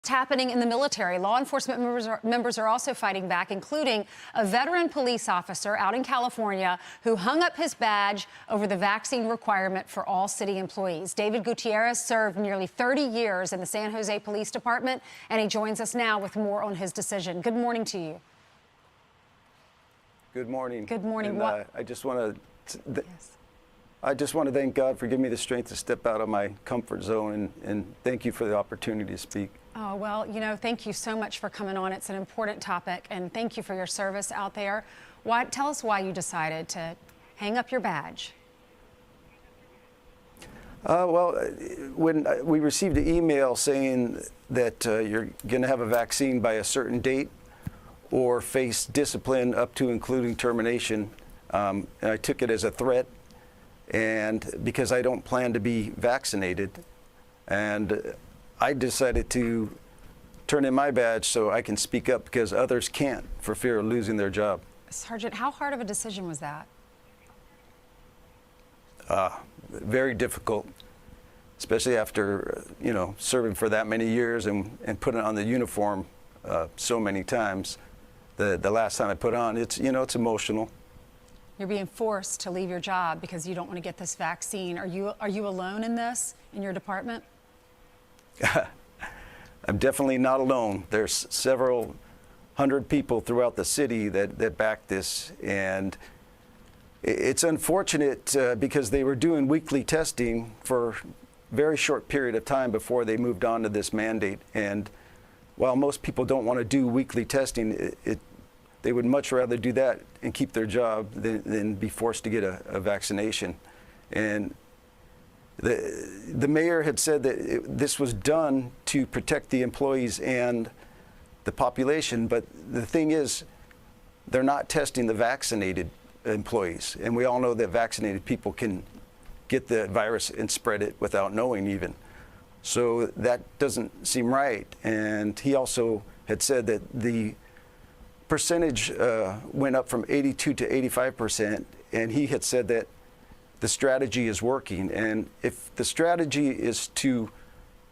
It's happening in the military. Law enforcement members are also fighting back, including a veteran police officer out in California who hung up his badge over the vaccine requirement for all city employees. David Gutierrez served nearly 30 years in the San Jose Police Department, and he joins us now with more on his decision. Good morning to you. Good morning. Good morning. And, I just want to thank God for giving me the strength to step out of my comfort zone, and thank you for the opportunity to speak. Oh, well, thank you so much for coming on. It's an important topic, and thank you for your service out there. Tell us why you decided to hang up your badge. Well, when we received an email saying that you're going to have a vaccine by a certain date or face discipline up to including termination, and I took it as a threat, and because I don't plan to be vaccinated, and I decided to turn in my badge so I can speak up because others can't for fear of losing their job. Sergeant, how hard of a decision was that? Very difficult, especially after, serving for that many years and putting on the uniform so many times. The last time I put on, it's emotional. You're being forced to leave your job because you don't want to get this vaccine. Are you alone in this, in your department? I'm definitely not alone. There's several hundred people throughout the city that back this, and it's unfortunate because they were doing weekly testing for a very short period of time before they moved on to this mandate. And while most people don't want to do weekly testing, they would much rather do that and keep their job than be forced to get a vaccination. And the mayor had said that this was done to protect the employees and the population, but the thing is, they're not testing the vaccinated employees. And we all know that vaccinated people can get the virus and spread it without knowing even. So that doesn't seem right. And he also had said that the percentage went up from 82 to 85%, and he had said that the strategy is working. And if the strategy is to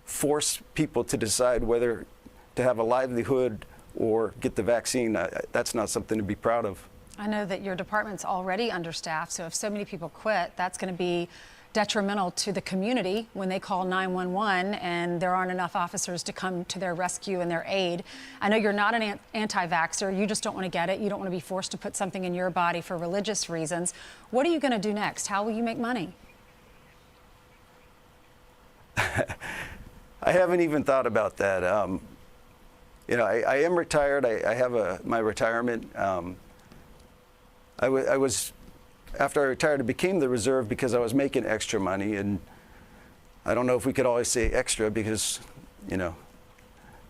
force people to decide whether to have a livelihood or get the vaccine, that's not something to be proud of. I know that your department's already understaffed, so if so many people quit, that's going to be detrimental to the community when they call 911 and there aren't enough officers to come to their rescue and their aid. I know you're not an anti-vaxxer. You just don't want to get it. You don't want to be forced to put something in your body for religious reasons. What are you going to do next? How will you make money? I haven't even thought about that. I am retired. I have my retirement. I was after I retired, I became the reserve because I was making extra money, and I don't know if we could always say extra because,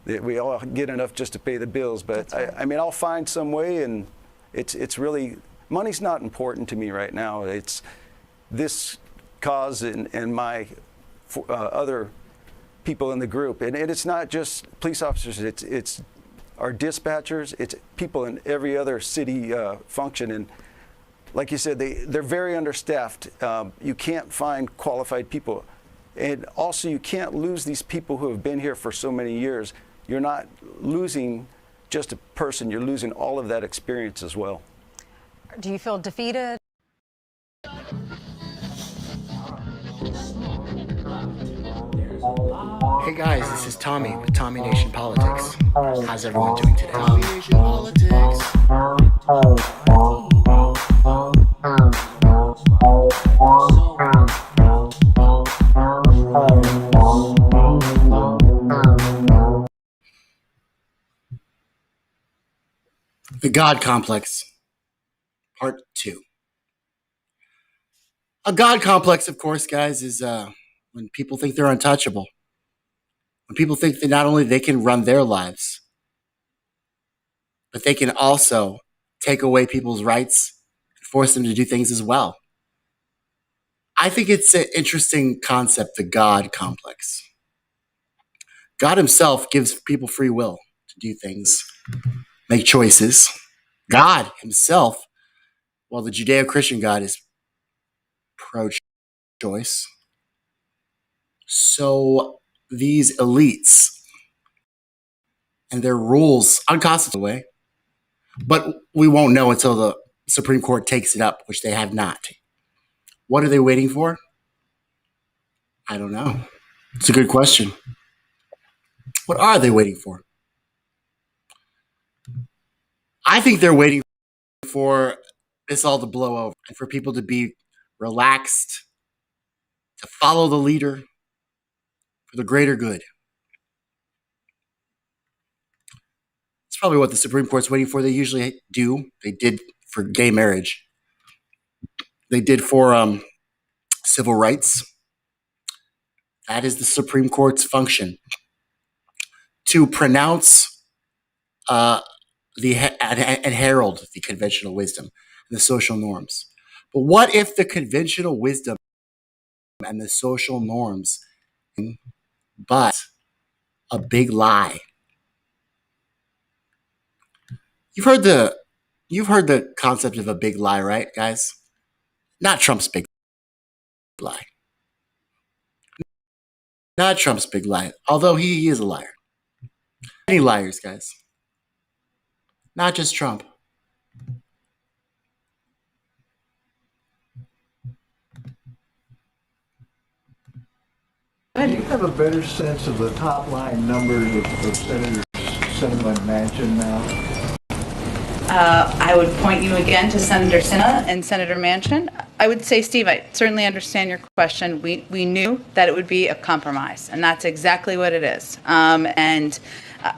we all get enough just to pay the bills. But right. I mean, I'll find some way, and it's really, money's not important to me right now. It's this cause and my other people in the group, and it's not just police officers. It's our dispatchers. It's people in every other city function. And like you said, they're very understaffed. You can't find qualified people. And also, you can't lose these people who have been here for so many years. You're not losing just a person. You're losing all of that experience as well. Do you feel defeated? Hey guys, this is Tommy with Domination Politics. How's everyone doing today? Domination Politics. The God Complex, Part 2. A God complex, of course, guys, is when people think they're untouchable. When people think that not only they can run their lives, but they can also take away people's rights and force them to do things as well. I think it's an interesting concept, the God complex. God himself gives people free will to do things, make choices. God himself, well, the Judeo-Christian God is pro-choice. So these elites and their rules unconstitutional way. But we won't know until the Supreme Court takes it up, which they have not. What are they waiting for? I don't know. It's a good question. What are they waiting for? I think they're waiting for this all to blow over and for people to be relaxed, to follow the leader for the greater good. It's probably what the Supreme Court's waiting for. They usually do. They did for gay marriage. They did for civil rights. That is the Supreme Court's function, to pronounce and herald the conventional wisdom and the social norms. But what if the conventional wisdom and the social norms, but a big lie? You've heard the concept of a big lie, right, guys? Not Trump's big lie. Not Trump's big lie, although he is a liar. Many liars, guys. Not just Trump. Do you have a better sense of the top line numbers of Senator Sinema and Manchin now? I would point you again to Senator Sinema and Senator Manchin. I would say, Steve, I certainly understand your question. We knew that it would be a compromise, and that's exactly what it is.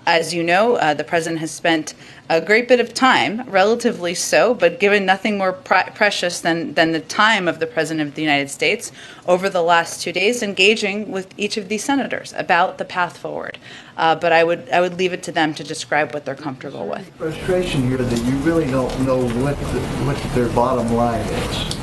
As you know, the president has spent a great bit of time, relatively so, but given nothing more precious than the time of the President of the United States over the last 2 days, engaging with each of these senators about the path forward. But I would leave it to them to describe what they're comfortable with. Frustration here that you really don't know what their bottom line is.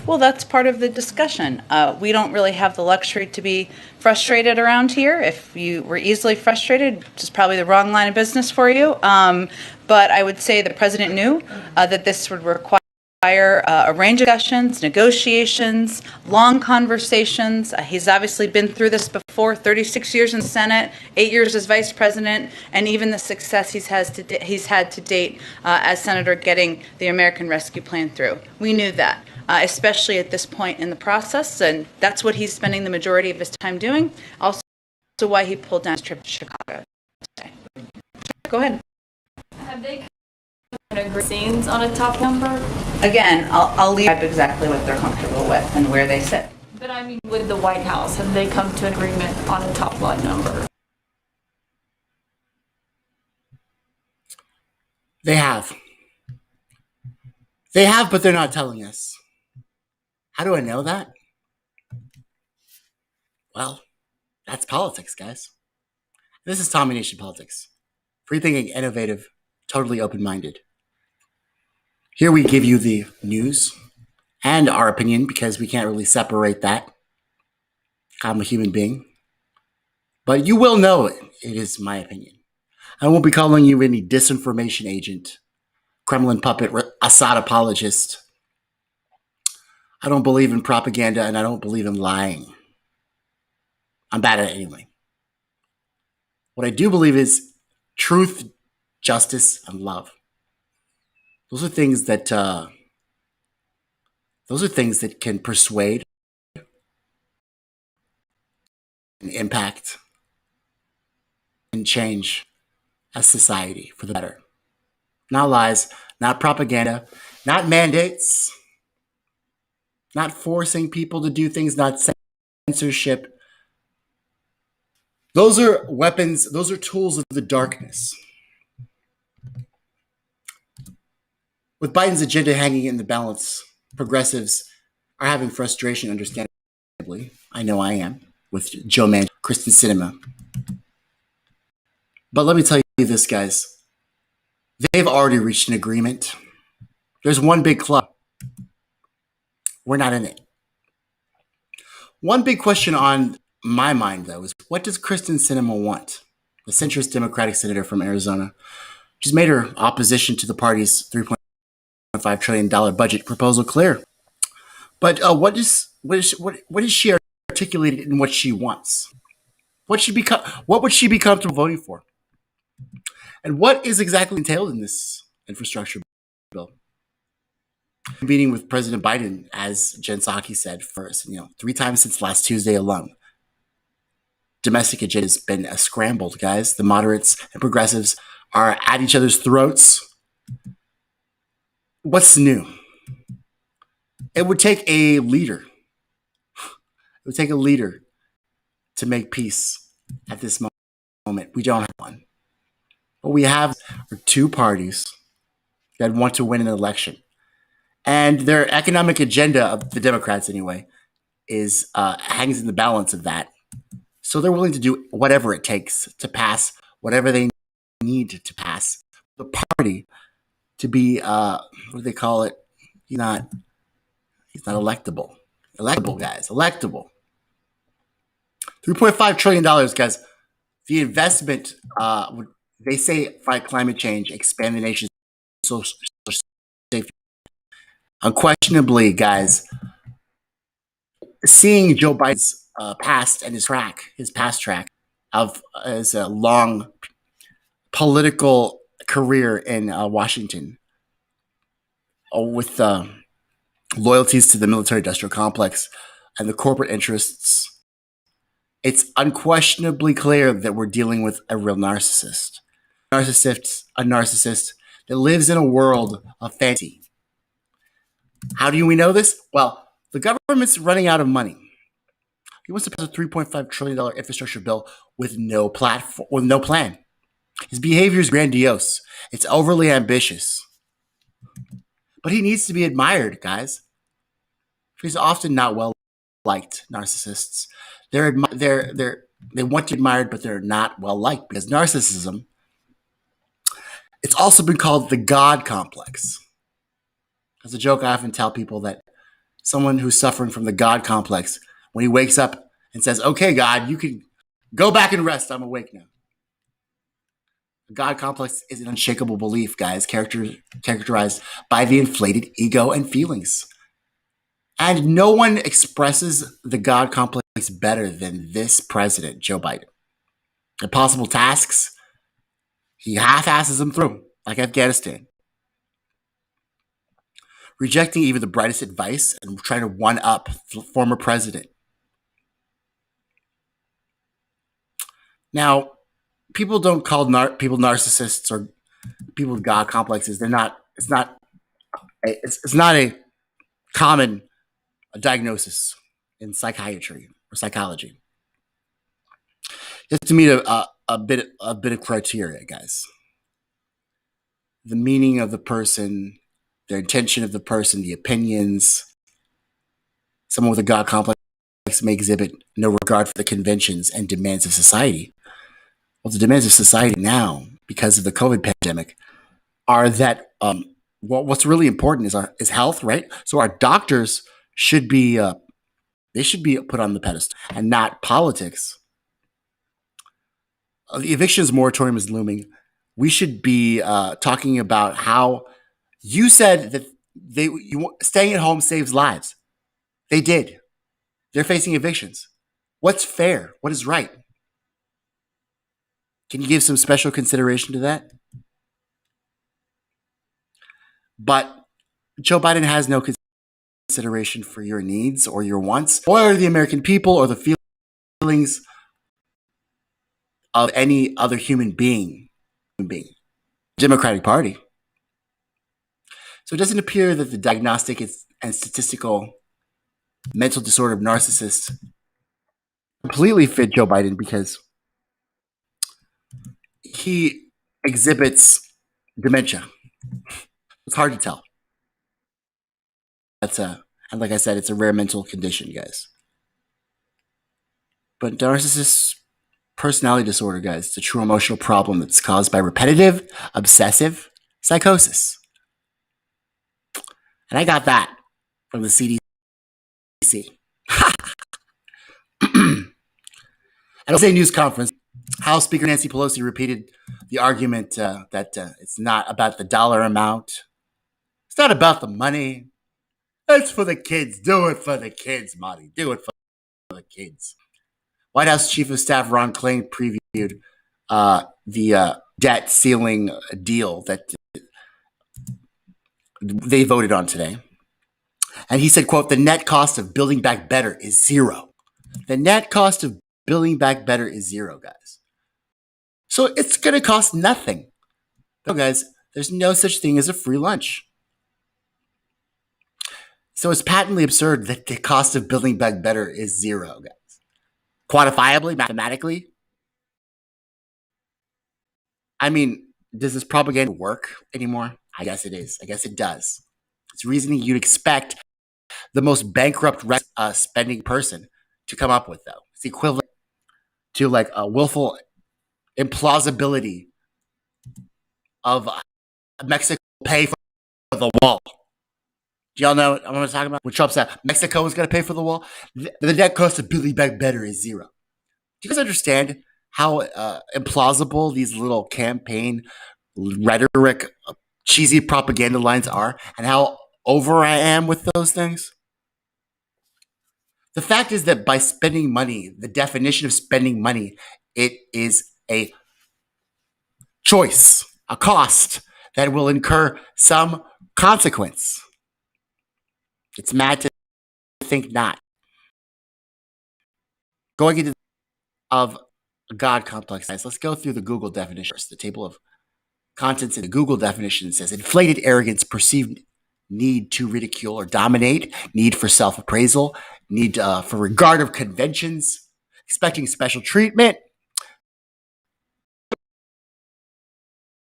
Well, that's part of the discussion. We don't really have the luxury to be frustrated around here. If you were easily frustrated, which is probably the wrong line of business for you. But I would say the president knew that this would require a range of discussions, negotiations, long conversations. He's obviously been through this before, 36 years in the Senate, 8 years as vice president, and even the success he's had to date as senator getting the American Rescue Plan through. We knew that. Especially at this point in the process, and that's what he's spending the majority of his time doing. Also why he pulled down his trip to Chicago today. Go ahead. Have they agreed scenes on a top number? Again, I'll leave exactly what they're comfortable with and where they sit. But I mean, with the White House, have they come to an agreement on a top line number? They have. They have, but they're not telling us. How do I know that? Well, that's politics, guys. This is Domination Politics. Free-thinking, innovative, totally open-minded. Here we give you the news and our opinion because we can't really separate that. I'm a human being. But you will know it. It is my opinion. I won't be calling you any disinformation agent, Kremlin puppet, Assad apologist. I don't believe in propaganda and I don't believe in lying. I'm bad at it anyway. What I do believe is truth, justice, and love. Those are things that can persuade and impact and change a society for the better. Not lies, not propaganda, not mandates, not forcing people to do things, not censorship. Those are weapons, those are tools of the darkness. With Biden's agenda hanging in the balance, progressives are having frustration, understandably. I know I am, with Joe Manchin, Kristen Sinema. But let me tell you this, guys. They've already reached an agreement. There's one big club. We're not in it. One big question on my mind, though, is what does Kristen Sinema want? The centrist Democratic senator from Arizona. She's made her opposition to the party's $3.5 trillion budget proposal clear. But what is she articulated in what she wants? What would she be comfortable voting for? And what is exactly entailed in this infrastructure bill? Meeting with President Biden, as Jen Psaki said, first, 3 times since last Tuesday alone. Domestic agenda has been scrambled, guys. The moderates and progressives are at each other's throats. What's new? It would take a leader. It would take a leader to make peace at this moment. We don't have one. What we have are 2 parties that want to win an election. And their economic agenda, of the Democrats anyway, is hangs in the balance of that. So they're willing to do whatever it takes to pass whatever they need to pass. The party to be, what do they call it? He's not electable. Electable, guys. Electable. $3.5 trillion, guys. The investment, they say, fight climate change, expand the nation's social safety. Unquestionably, guys, seeing Joe Biden's past and his past track of his long political career in Washington, with loyalties to the military-industrial complex and the corporate interests, it's unquestionably clear that we're dealing with a real narcissist. A narcissist that lives in a world of fantasy. How do we know this? Well, the government's running out of money. He wants to pass a $3.5 trillion infrastructure bill with no platform, with no plan. His behavior is grandiose. It's overly ambitious. But he needs to be admired, guys. He's often not well liked. Narcissists. They want to be admired, but they're not well liked because narcissism. It's also been called the God complex. As a joke, I often tell people that someone who's suffering from the God complex, when he wakes up and says, "Okay, God, you can go back and rest. I'm awake now." The God complex is an unshakable belief, guys, characterized by the inflated ego and feelings. And no one expresses the God complex better than this president, Joe Biden. Impossible tasks, he half-asses them through, like Afghanistan. Rejecting even the brightest advice and trying to one-up the former president. Now, people don't call people narcissists or people with God complexes. They're not. It's not a common diagnosis in psychiatry or psychology. Just to meet a bit of criteria, guys. The meaning of the person, their intention of the person, the opinions. Someone with a God complex may exhibit no regard for the conventions and demands of society. Well, the demands of society now, because of the COVID pandemic, are that what's really important is health, right? So our doctors should be they should be put on the pedestal and not politics. The evictions moratorium is looming. We should be talking about how you said that staying at home saves lives. They did. They're facing evictions. What's fair? What is right? Can you give some special consideration to that? But Joe Biden has no consideration for your needs or your wants or the American people or the feelings of any other human being. Democratic Party. So it doesn't appear that the diagnostic and statistical mental disorder of narcissists completely fit Joe Biden because he exhibits dementia. It's hard to tell. And like I said, it's a rare mental condition, guys. But narcissist personality disorder, guys, it's a true emotional problem that's caused by repetitive, obsessive psychosis. And I got that from the CDC. At a news conference, House Speaker Nancy Pelosi repeated the argument that it's not about the dollar amount. It's not about the money. It's for the kids. Do it for the kids, Marty. Do it for the kids. White House Chief of Staff Ron Klain previewed the debt ceiling deal that they voted on today. And he said, quote, the net cost of building back better is zero. The net cost of building back better is zero, guys. So it's going to cost nothing. No, guys, there's no such thing as a free lunch. So it's patently absurd that the cost of building back better is zero, guys. Quantifiably, mathematically. I mean, does this propaganda work anymore? I guess it is. I guess it does. It's reasoning you'd expect the most bankrupt spending person to come up with, though. It's equivalent to like a willful implausibility of Mexico pay for the wall. Do y'all know what I'm talking about? When Trump said Mexico was going to pay for the wall, the net cost of building back better is zero. Do you guys understand how implausible these little campaign rhetoric, cheesy propaganda lines are, and how over I am with those things? The fact is that by spending money, the definition of spending money, it is a choice, a cost that will incur some consequence. It's mad to think not. Going into of a God complex, guys, let's go through the Google definition first. The table of contents in the Google definition says inflated arrogance, perceived need to ridicule or dominate, need for self-appraisal, need for regard of conventions, expecting special treatment,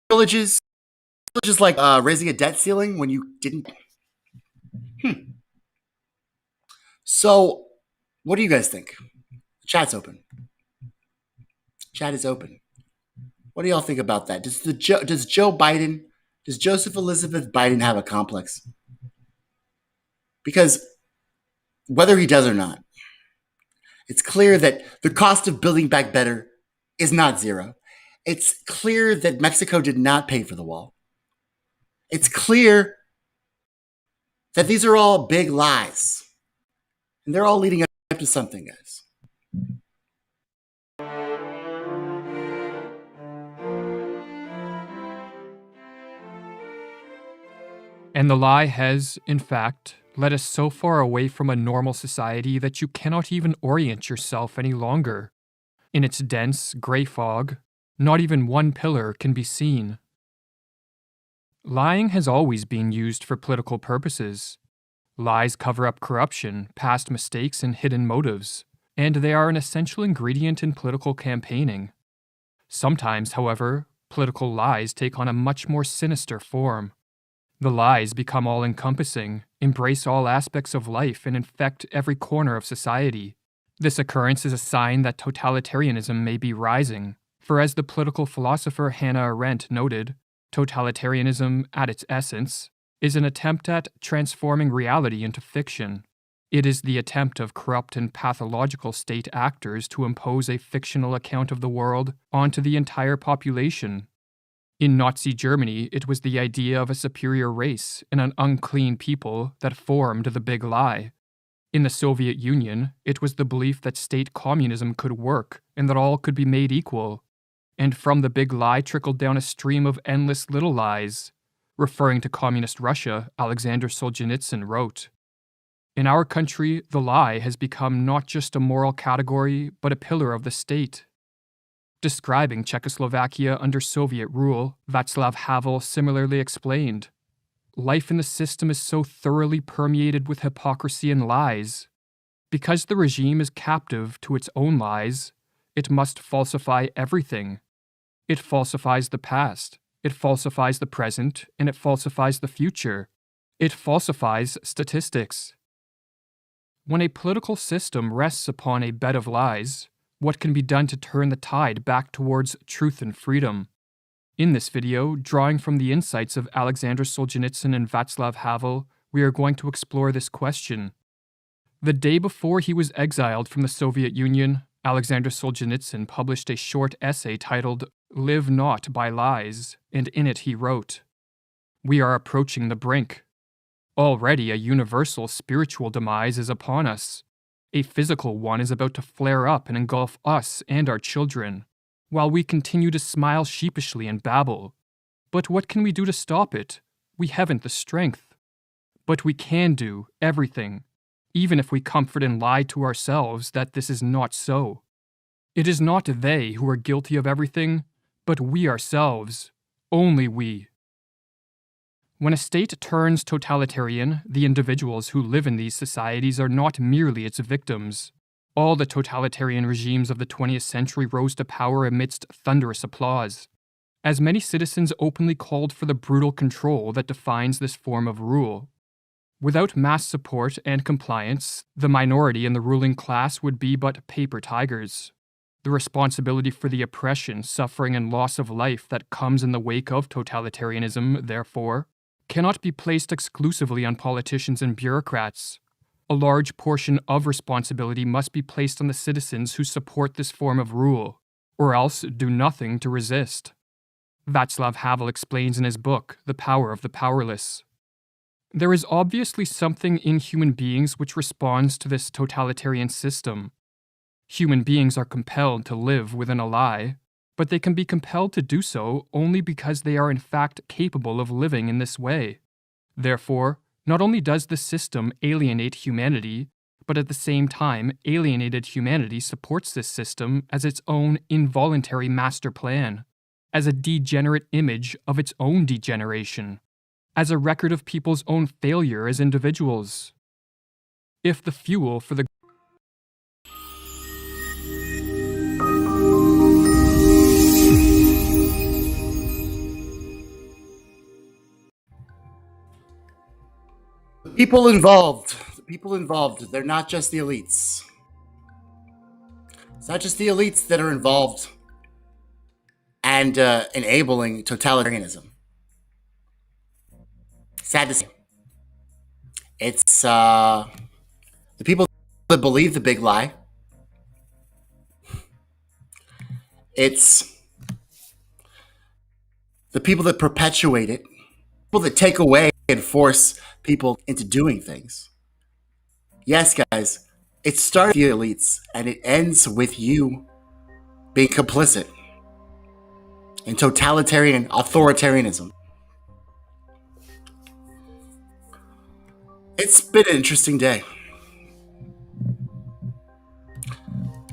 privileges like raising a debt ceiling when you didn't. So, what do you guys think? The chat's open. Chat is open. What do y'all think about that? Does Joseph Elizabeth Biden have a complex? Because whether he does or not, it's clear that the cost of building back better is not zero. It's clear that Mexico did not pay for the wall. It's clear that these are all big lies. And they're all leading up to something, guys. And the lie has, in fact, led us so far away from a normal society that you cannot even orient yourself any longer. In its dense, gray fog, not even one pillar can be seen. Lying has always been used for political purposes. Lies cover up corruption, past mistakes, and hidden motives, and they are an essential ingredient in political campaigning. Sometimes, however, political lies take on a much more sinister form. The lies become all-encompassing, embrace all aspects of life, and infect every corner of society. This occurrence is a sign that totalitarianism may be rising, for as the political philosopher Hannah Arendt noted, totalitarianism, at its essence, is an attempt at transforming reality into fiction. It is the attempt of corrupt and pathological state actors to impose a fictional account of the world onto the entire population. In Nazi Germany, it was the idea of a superior race and an unclean people that formed the big lie. In the Soviet Union, it was the belief that state communism could work and that all could be made equal. And from the big lie trickled down a stream of endless little lies. Referring to communist Russia, Alexander Solzhenitsyn wrote, "In our country, the lie has become not just a moral category, but a pillar of the state." Describing Czechoslovakia under Soviet rule, Václav Havel similarly explained, "Life in the system is so thoroughly permeated with hypocrisy and lies. Because the regime is captive to its own lies, it must falsify everything. It falsifies the past. It falsifies the present, and it falsifies the future. It falsifies statistics." When a political system rests upon a bed of lies, what can be done to turn the tide back towards truth and freedom? In this video, drawing from the insights of Alexander Solzhenitsyn and Václav Havel, we are going to explore this question. The day before he was exiled from the Soviet Union, Alexander Solzhenitsyn published a short essay titled "Live Not by Lies," and in it he wrote, "We are approaching the brink. Already a universal spiritual demise is upon us. A physical one is about to flare up and engulf us and our children. while we continue to smile sheepishly and babble. But what can we do to stop it? We haven't the strength. But we can do everything, even if we comfort and lie to ourselves that this is not so. It is not they who are guilty of everything, but we ourselves, only we. When a state turns totalitarian, the individuals who live in these societies are not merely its victims. All the totalitarian regimes of the 20th century rose to power amidst thunderous applause, as many citizens openly called for the brutal control that defines this form of rule. Without mass support and compliance, the minority in the ruling class would be but paper tigers. The responsibility for the oppression, suffering, and loss of life that comes in the wake of totalitarianism, therefore, cannot be placed exclusively on politicians and bureaucrats. A large portion of responsibility must be placed on the citizens who support this form of rule, or else do nothing to resist. Václav Havel explains in his book, The Power of the Powerless. There is obviously something in human beings which responds to this totalitarian system. Human beings are compelled to live within a lie, but they can be compelled to do so only because they are in fact capable of living in this way. Therefore, not only does the system alienate humanity, but at the same time, alienated humanity supports this system as its own involuntary master plan, as a degenerate image of its own degeneration, as a record of people's own failure as individuals. If the fuel for the The people involved, they're not just the elites. It's not just the elites that are involved and enabling totalitarianism. Sad to say. It's the people that believe the big lie. It's the people that perpetuate it. People that take away and force people into doing things. Yes, guys, it starts with the elites and it ends with you being complicit in totalitarian authoritarianism. It's been an interesting day.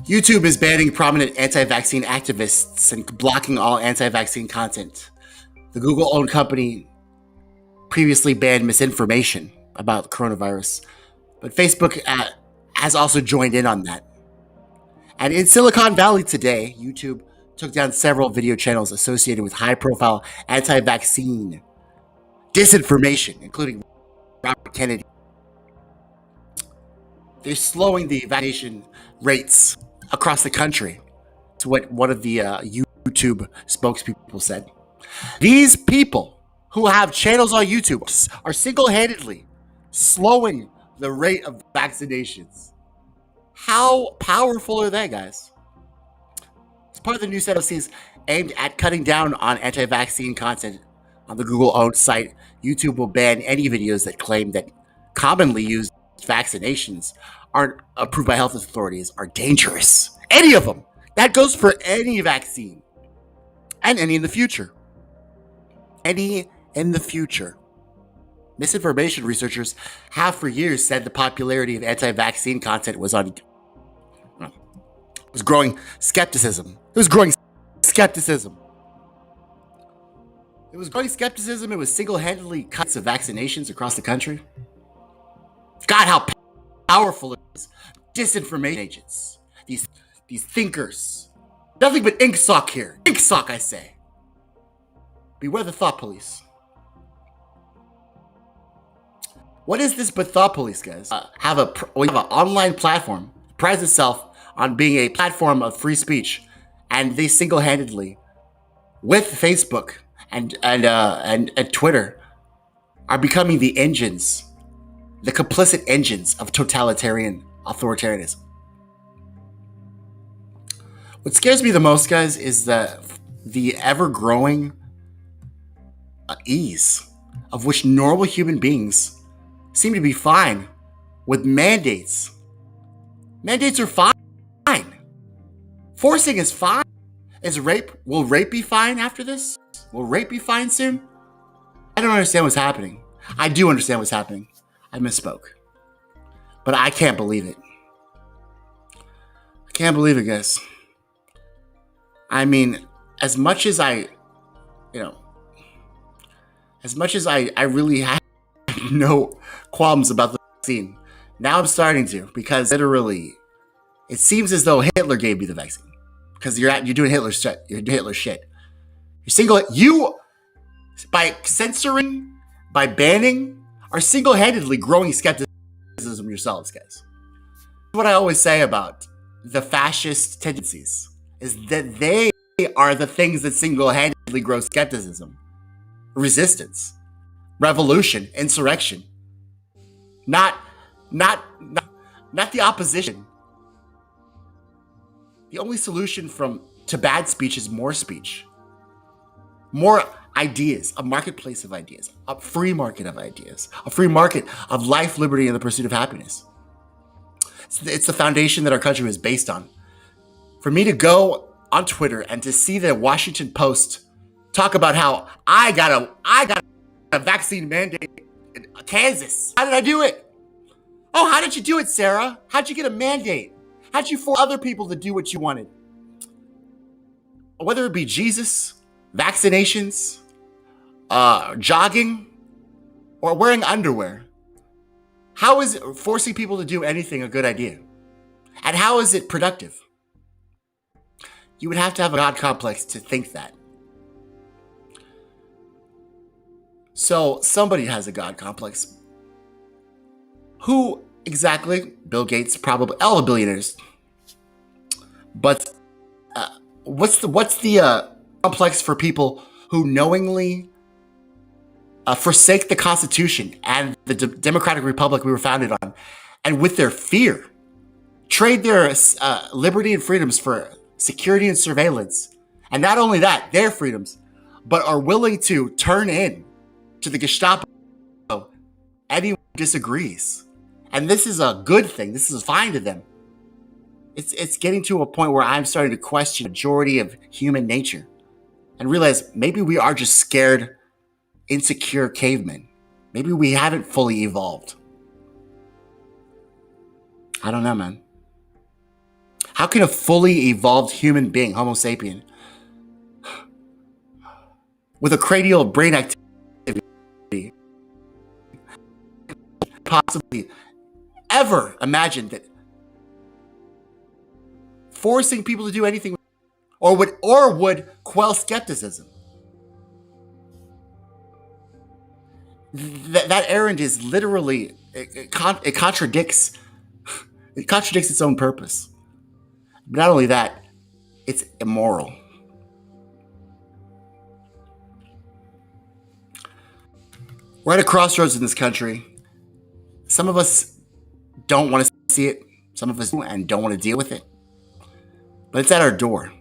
YouTube is banning prominent anti-vaccine activists and blocking all anti-vaccine content. The Google-owned company previously banned misinformation about the coronavirus, but Facebook has also joined in on that. And in Silicon Valley today, YouTube took down several video channels associated with high-profile anti-vaccine disinformation, including Robert Kennedy. They're slowing the vaccination rates across the country. That's what one of the YouTube spokespeople said. These people who have channels on YouTube are single-handedly slowing the rate of vaccinations. How powerful are they, guys? As part of the new set of policies aimed at cutting down on anti-vaccine content on the Google-owned site, YouTube will ban any videos that claim that commonly used vaccinations aren't approved by health authorities are dangerous. Any of them. That goes for any vaccine. And any in the future. Any in the future. Misinformation researchers have for years said the popularity of anti-vaccine content was growing skepticism. It was growing skepticism. It was single-handedly cuts of vaccinations across the country. God, how powerful it is. Disinformation agents. These thinkers. Nothing but ink sock here. Ink sock, I say. Beware the thought police. What is this but thought police, guys? We have an online platform that prides itself on being a platform of free speech, and they single-handedly, with Facebook and Twitter, are becoming the engines, the complicit engines of totalitarian authoritarianism. What scares me the most, guys, is the ever-growing ease of which normal human beings seem to be fine with mandates. Mandates are fine. Forcing is fine. Will rape be fine after this? Will rape be fine soon? I don't understand what's happening. I do understand what's happening. I misspoke. But I can't believe it. I can't believe it, guys. I mean, as much as I really have no qualms about the vaccine, now I'm starting to, because literally, it seems as though Hitler gave me the vaccine, because you're doing Hitler's shit. You're doing Hitler shit. By censoring, by banning, are single-handedly growing skepticism yourselves, guys. What I always say about the fascist tendencies is that they are the things that single-handedly grow skepticism, resistance, revolution, insurrection. Not the opposition. The only solution to bad speech is more speech. More ideas, a marketplace of ideas, a free market of ideas, a free market of life, liberty, and the pursuit of happiness. It's the foundation that our country was based on. For me to go on Twitter and to see the Washington Post talk about how I got a vaccine mandate in Kansas. How did I do it? Oh, how did you do it, Sarah? How'd you get a mandate? How'd you force other people to do what you wanted? Whether it be Jesus, vaccinations, jogging, or wearing underwear. How is forcing people to do anything a good idea? And how is it productive? You would have to have a God complex to think that. So somebody has a God complex. Who exactly? Bill Gates, probably all the billionaires. But what's the complex for people who knowingly forsake the Constitution and the democratic republic we were founded on, and with their fear, trade their liberty and freedoms for security and surveillance, and not only that, their freedoms, but are willing to turn in to the Gestapo anyone who disagrees. And this is a good thing. This is fine to them. It's getting to a point where I'm starting to question the majority of human nature and realize maybe we are just scared, insecure cavemen. Maybe we haven't fully evolved. I don't know, man. How can a fully evolved human being, Homo sapien, with a cranial brain activity, possibly ever imagine that forcing people to do anything or would quell skepticism? That errand is literally, it contradicts its own purpose. But not only that, it's immoral. We're at a crossroads in this country. Some of us don't want to see it. Some of us do and don't want to deal with it. But it's at our door.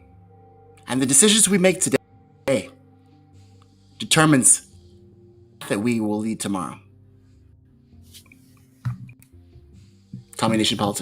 And the decisions we make today determines that we will lead tomorrow. Domination Politics.